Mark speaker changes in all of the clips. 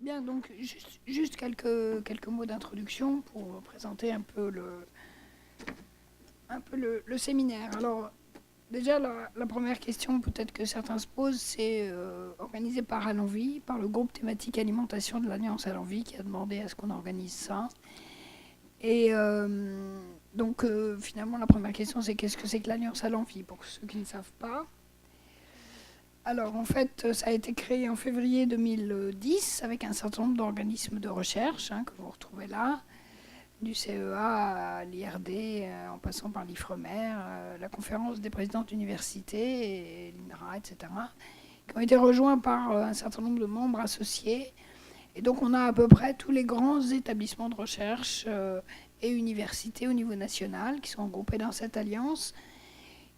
Speaker 1: Bien, donc juste quelques mots d'introduction pour présenter un peu le séminaire. Alors, déjà, la première question peut-être que certains se posent, c'est organisé par Alenvie, par le groupe thématique alimentation de l'Alliance Alenvie qui a demandé à ce qu'on organise ça. Et donc, finalement, la première question, c'est qu'est-ce que c'est que l'Alliance Alenvie, pour ceux qui ne savent pas. Alors, en fait, ça a été créé en février 2010 avec un certain nombre d'organismes de recherche que vous retrouvez là, du CEA à l'IRD, en passant par l'IFREMER, la conférence des présidents d'université, et l'INRA, etc., qui ont été rejoints par un certain nombre de membres associés. Et donc, on a à peu près tous les grands établissements de recherche et universités au niveau national qui sont regroupés dans cette alliance,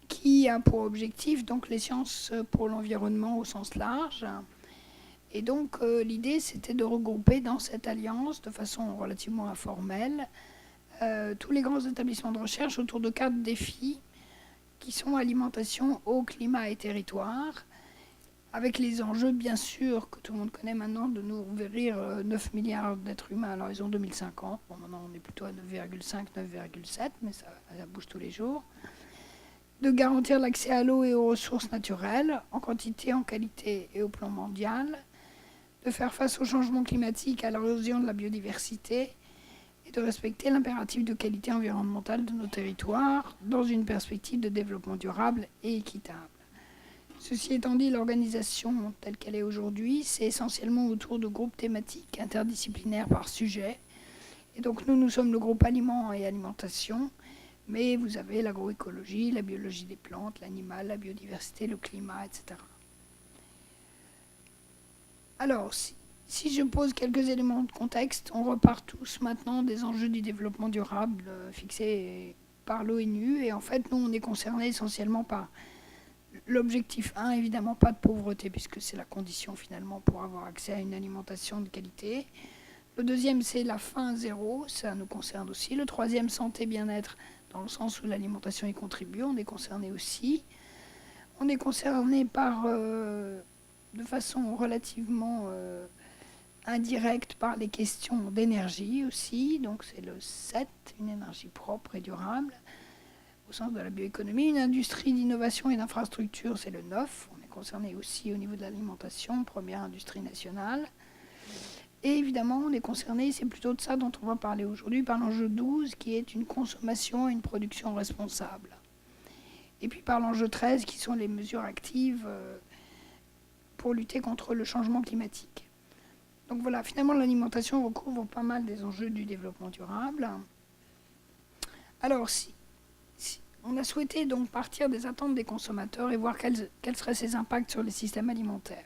Speaker 1: qui a pour objectif donc les sciences pour l'environnement au sens large. Et donc l'idée c'était de regrouper dans cette alliance de façon relativement informelle tous les grands établissements de recherche autour de 4 défis qui sont alimentation, eau, climat et territoire, avec les enjeux bien sûr que tout le monde connaît maintenant de nous ouvrir 9 milliards d'êtres humains à l'horizon 2050. Bon, maintenant on est plutôt à 9,5, 9,7, mais ça bouge tous les jours. De garantir l'accès à l'eau et aux ressources naturelles, en quantité, en qualité et au plan mondial, de faire face au changement climatique, à l'érosion de la biodiversité, et de respecter l'impératif de qualité environnementale de nos territoires dans une perspective de développement durable et équitable. Ceci étant dit, l'organisation telle qu'elle est aujourd'hui, c'est essentiellement autour de groupes thématiques interdisciplinaires par sujet. Et donc nous sommes le groupe aliments et alimentation, mais vous avez l'agroécologie, la biologie des plantes, l'animal, la biodiversité, le climat, etc. Alors, si je pose quelques éléments de contexte, on repart tous maintenant des enjeux du développement durable fixés par l'ONU. Et en fait, nous, on est concernés essentiellement par l'objectif 1, évidemment pas de pauvreté, puisque c'est la condition finalement pour avoir accès à une alimentation de qualité. Le deuxième, c'est la faim zéro, ça nous concerne aussi. Le troisième, santé, bien-être, dans le sens où l'alimentation y contribue, on est concerné aussi. On est concerné par, de façon relativement indirecte, par les questions d'énergie aussi. Donc c'est le 7, une énergie propre et durable, au sens de la bioéconomie. Une industrie d'innovation et d'infrastructure, c'est le 9. On est concerné aussi au niveau de l'alimentation, première industrie nationale. Et évidemment, on est concerné, c'est plutôt de ça dont on va parler aujourd'hui, par l'enjeu 12, qui est une consommation et une production responsable. Et puis par l'enjeu 13, qui sont les mesures actives pour lutter contre le changement climatique. Donc voilà, finalement, l'alimentation recouvre pas mal des enjeux du développement durable. Alors, on a souhaité donc partir des attentes des consommateurs et voir quels seraient ces impacts sur les systèmes alimentaires.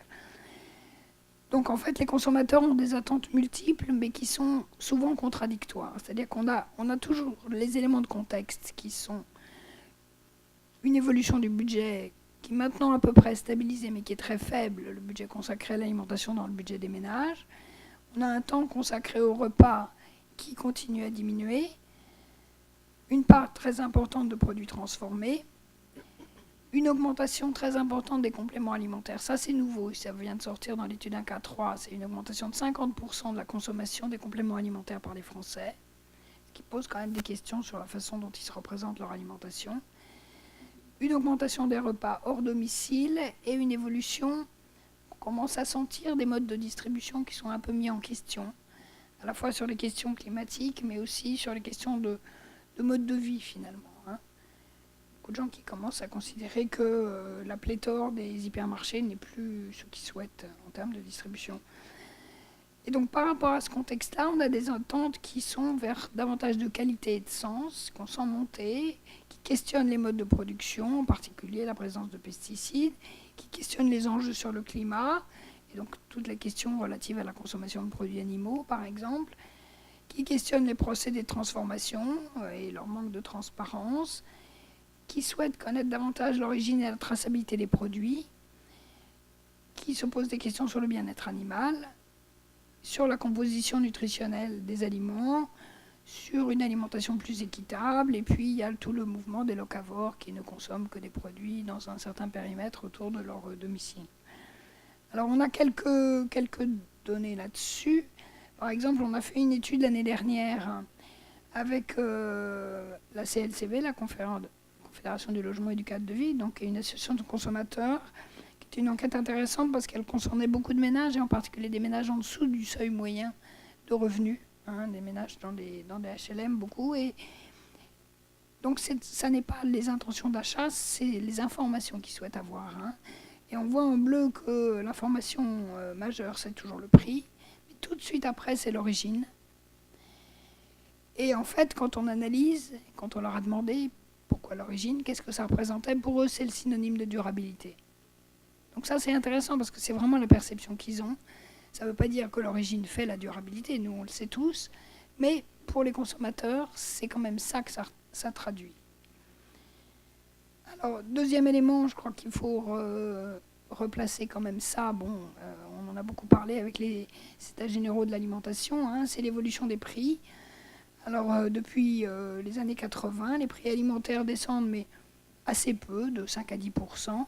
Speaker 1: Donc en fait, les consommateurs ont des attentes multiples, mais qui sont souvent contradictoires. C'est-à-dire qu'on a toujours les éléments de contexte qui sont une évolution du budget qui est maintenant à peu près stabilisé, mais qui est très faible, le budget consacré à l'alimentation dans le budget des ménages. On a un temps consacré au repas qui continue à diminuer, une part très importante de produits transformés, une augmentation très importante des compléments alimentaires. Ça, c'est nouveau, ça vient de sortir dans l'étude 1K3. C'est une augmentation de 50% de la consommation des compléments alimentaires par les Français, ce qui pose quand même des questions sur la façon dont ils se représentent leur alimentation. Une augmentation des repas hors domicile et une évolution, on commence à sentir des modes de distribution qui sont un peu mis en question, à la fois sur les questions climatiques, mais aussi sur les questions de mode de vie finalement. Beaucoup de gens qui commencent à considérer que la pléthore des hypermarchés n'est plus ce qu'ils souhaitent en termes de distribution. Et donc par rapport à ce contexte-là, on a des attentes qui sont vers davantage de qualité et de sens, qu'on sent monter, qui questionnent les modes de production, en particulier la présence de pesticides, qui questionnent les enjeux sur le climat, et donc toutes les questions relatives à la consommation de produits animaux par exemple, qui questionnent les procédés de transformation et leur manque de transparence, qui souhaitent connaître davantage l'origine et la traçabilité des produits, qui se posent des questions sur le bien-être animal, sur la composition nutritionnelle des aliments, sur une alimentation plus équitable, et puis il y a tout le mouvement des locavores qui ne consomment que des produits dans un certain périmètre autour de leur domicile. Alors on a quelques données là-dessus. Par exemple, on a fait une étude l'année dernière avec la CLCV, la Confédération du logement et du cadre de vie, donc une association de consommateurs, qui était une enquête intéressante parce qu'elle concernait beaucoup de ménages, et en particulier des ménages en dessous du seuil moyen de revenus, des ménages dans des HLM beaucoup. Et donc ça n'est pas les intentions d'achat, c'est les informations qu'ils souhaitent avoir. Et on voit en bleu que l'information majeure, c'est toujours le prix. Mais tout de suite après, c'est l'origine. Et en fait, quand on analyse, quand on leur a demandé pourquoi l'origine, qu'est-ce que ça représentait, pour eux, c'est le synonyme de durabilité. Donc ça, c'est intéressant parce que c'est vraiment la perception qu'ils ont. Ça ne veut pas dire que l'origine fait la durabilité, nous on le sait tous, mais pour les consommateurs, c'est quand même ça que ça traduit. Alors, deuxième élément, je crois qu'il faut replacer quand même ça. Bon, on en a beaucoup parlé avec les états généraux de l'alimentation, c'est l'évolution des prix. Alors, depuis les années 80, les prix alimentaires descendent, mais assez peu, de 5 à 10%,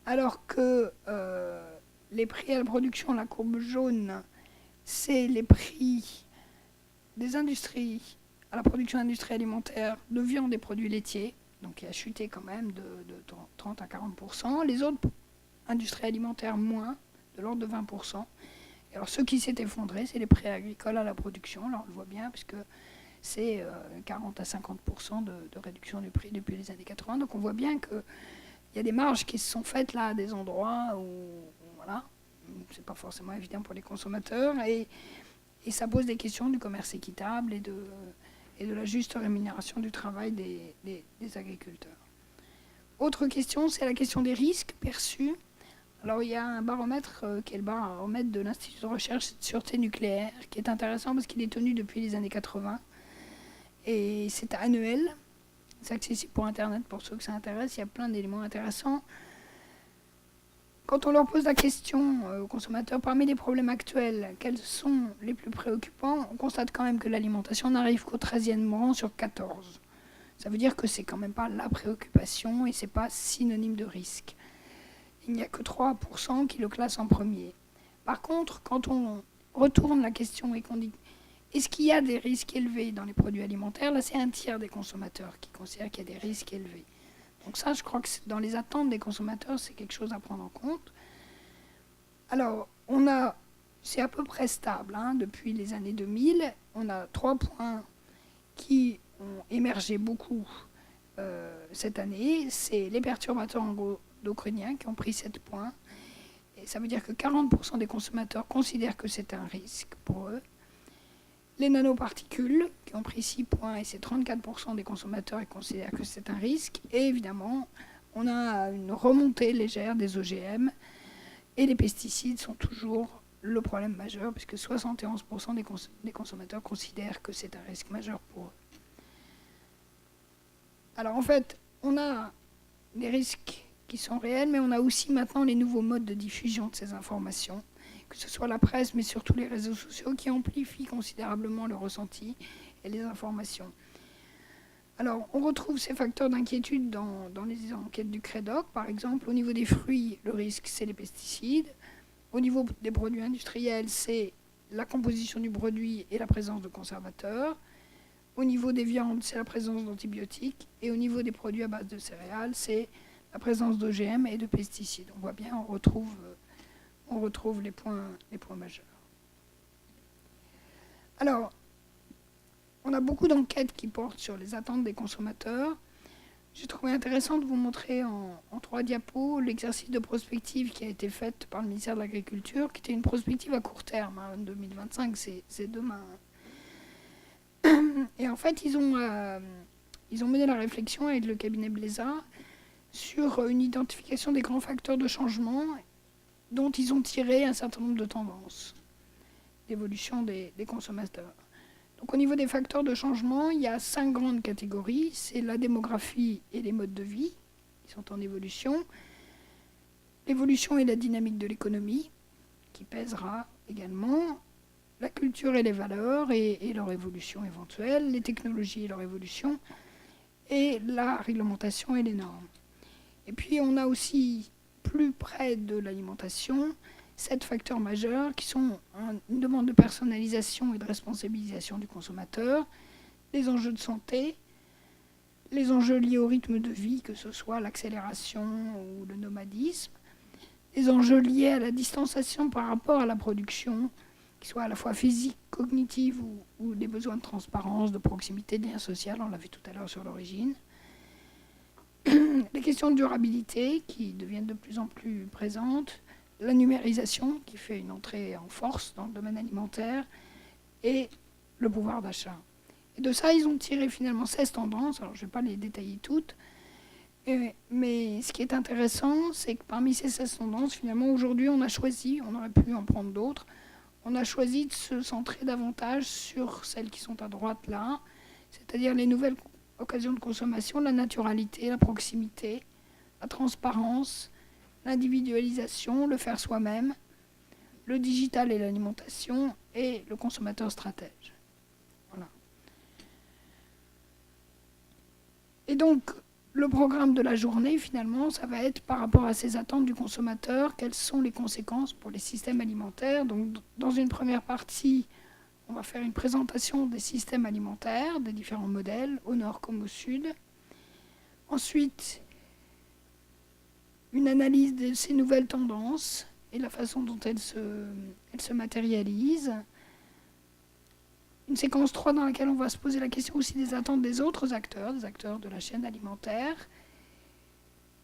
Speaker 1: alors que les prix à la production, la courbe jaune, c'est les prix des industries à la production industrielle alimentaire de viande et produits laitiers, donc qui a chuté quand même de 30 à 40%. Les autres industries alimentaires, moins, de l'ordre de 20%. Et alors, ce qui s'est effondré, c'est les prix agricoles à la production. Là, on le voit bien, puisque c'est 40 à 50% de réduction du prix depuis les années 80. Donc, on voit bien qu'il y a des marges qui se sont faites là, à des endroits où, voilà, c'est pas forcément évident pour les consommateurs. Et ça pose des questions du commerce équitable et de la juste rémunération du travail des agriculteurs. Autre question, c'est la question des risques perçus. Alors il y a un baromètre qui est le baromètre de l'Institut de recherche de sûreté nucléaire, qui est intéressant parce qu'il est tenu depuis les années 80. Et c'est annuel. C'est accessible pour Internet pour ceux que ça intéresse. Il y a plein d'éléments intéressants. Quand on leur pose la question aux consommateurs, parmi les problèmes actuels, quels sont les plus préoccupants, on constate quand même que l'alimentation n'arrive qu'au 13e rang sur 14. Ça veut dire que c'est quand même pas la préoccupation et c'est pas synonyme de risque. Il n'y a que 3% qui le classent en premier. Par contre, quand on retourne la question et qu'on dit est-ce qu'il y a des risques élevés dans les produits alimentaires, là c'est un tiers des consommateurs qui considèrent qu'il y a des risques élevés. Donc ça, je crois que dans les attentes des consommateurs, c'est quelque chose à prendre en compte. Alors, c'est à peu près stable depuis les années 2000. On a 3 points qui ont émergé beaucoup cette année. C'est les perturbateurs endocriniens qui ont pris 7 points. Et ça veut dire que 40% des consommateurs considèrent que c'est un risque pour eux. Les nanoparticules, qui ont pris 6 points, et c'est 34% des consommateurs qui considèrent que c'est un risque. Et évidemment, on a une remontée légère des OGM. Et les pesticides sont toujours le problème majeur, puisque 71% des consommateurs considèrent que c'est un risque majeur pour eux. Alors en fait, on a des risques qui sont réels, mais on a aussi maintenant les nouveaux modes de diffusion de ces informations, que ce soit la presse, mais surtout les réseaux sociaux, qui amplifient considérablement le ressenti et les informations. Alors, on retrouve ces facteurs d'inquiétude dans les enquêtes du CREDOC. Par exemple, au niveau des fruits, le risque, c'est les pesticides. Au niveau des produits industriels, c'est la composition du produit et la présence de conservateurs. Au niveau des viandes, c'est la présence d'antibiotiques. Et au niveau des produits à base de céréales, c'est la présence d'OGM et de pesticides. On voit bien, on retrouve les points majeurs. Alors, on a beaucoup d'enquêtes qui portent sur les attentes des consommateurs. J'ai trouvé intéressant de vous montrer en 3 diapos l'exercice de prospective qui a été fait par le ministère de l'Agriculture, qui était une prospective à court terme. 2025, c'est demain. Et en fait, ils ont mené la réflexion avec le cabinet Bleza sur une identification des grands facteurs de changement dont ils ont tiré un certain nombre de tendances d'évolution des consommateurs. Donc au niveau des facteurs de changement, il y a 5 grandes catégories. C'est la démographie et les modes de vie qui sont en évolution. L'évolution et la dynamique de l'économie qui pèsera également. La culture et les valeurs et leur évolution éventuelle. Les technologies et leur évolution. Et la réglementation et les normes. Et puis on a aussi plus près de l'alimentation 7 facteurs majeurs qui sont une demande de personnalisation et de responsabilisation du consommateur, les enjeux de santé, les enjeux liés au rythme de vie, que ce soit l'accélération ou le nomadisme, les enjeux liés à la distanciation par rapport à la production, qui soit à la fois physique, cognitive ou des besoins de transparence, de proximité, de lien social, on l'a vu tout à l'heure sur l'origine. Les questions de durabilité qui deviennent de plus en plus présentes, la numérisation qui fait une entrée en force dans le domaine alimentaire et le pouvoir d'achat. Et de ça, ils ont tiré finalement 16 tendances, alors je ne vais pas les détailler toutes, mais ce qui est intéressant, c'est que parmi ces 16 tendances, finalement aujourd'hui on a choisi, on aurait pu en prendre d'autres, on a choisi de se centrer davantage sur celles qui sont à droite là, c'est-à-dire les nouvelles occasions de consommation, la naturalité, la proximité, la transparence, l'individualisation, le faire soi-même, le digital et l'alimentation, et le consommateur stratège. Voilà. Et donc, le programme de la journée, finalement, ça va être par rapport à ces attentes du consommateur, quelles sont les conséquences pour les systèmes alimentaires. Donc, dans une première partie, on va faire une présentation des systèmes alimentaires, des différents modèles, au nord comme au sud. Ensuite, une analyse de ces nouvelles tendances et la façon dont elles se matérialisent. Une séquence 3 dans laquelle on va se poser la question aussi des attentes des autres acteurs, des acteurs de la chaîne alimentaire.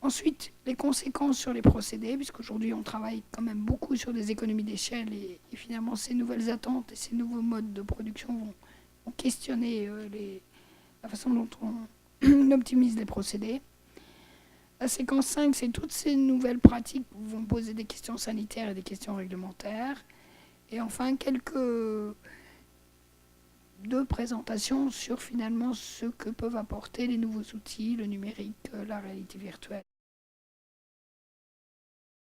Speaker 1: Ensuite, les conséquences sur les procédés, puisqu'aujourd'hui on travaille quand même beaucoup sur des économies d'échelle et finalement ces nouvelles attentes et ces nouveaux modes de production vont questionner la façon dont on optimise les procédés. La séquence 5, c'est toutes ces nouvelles pratiques qui vont poser des questions sanitaires et des questions réglementaires. Et enfin, deux présentations sur finalement ce que peuvent apporter les nouveaux outils, le numérique, la réalité virtuelle.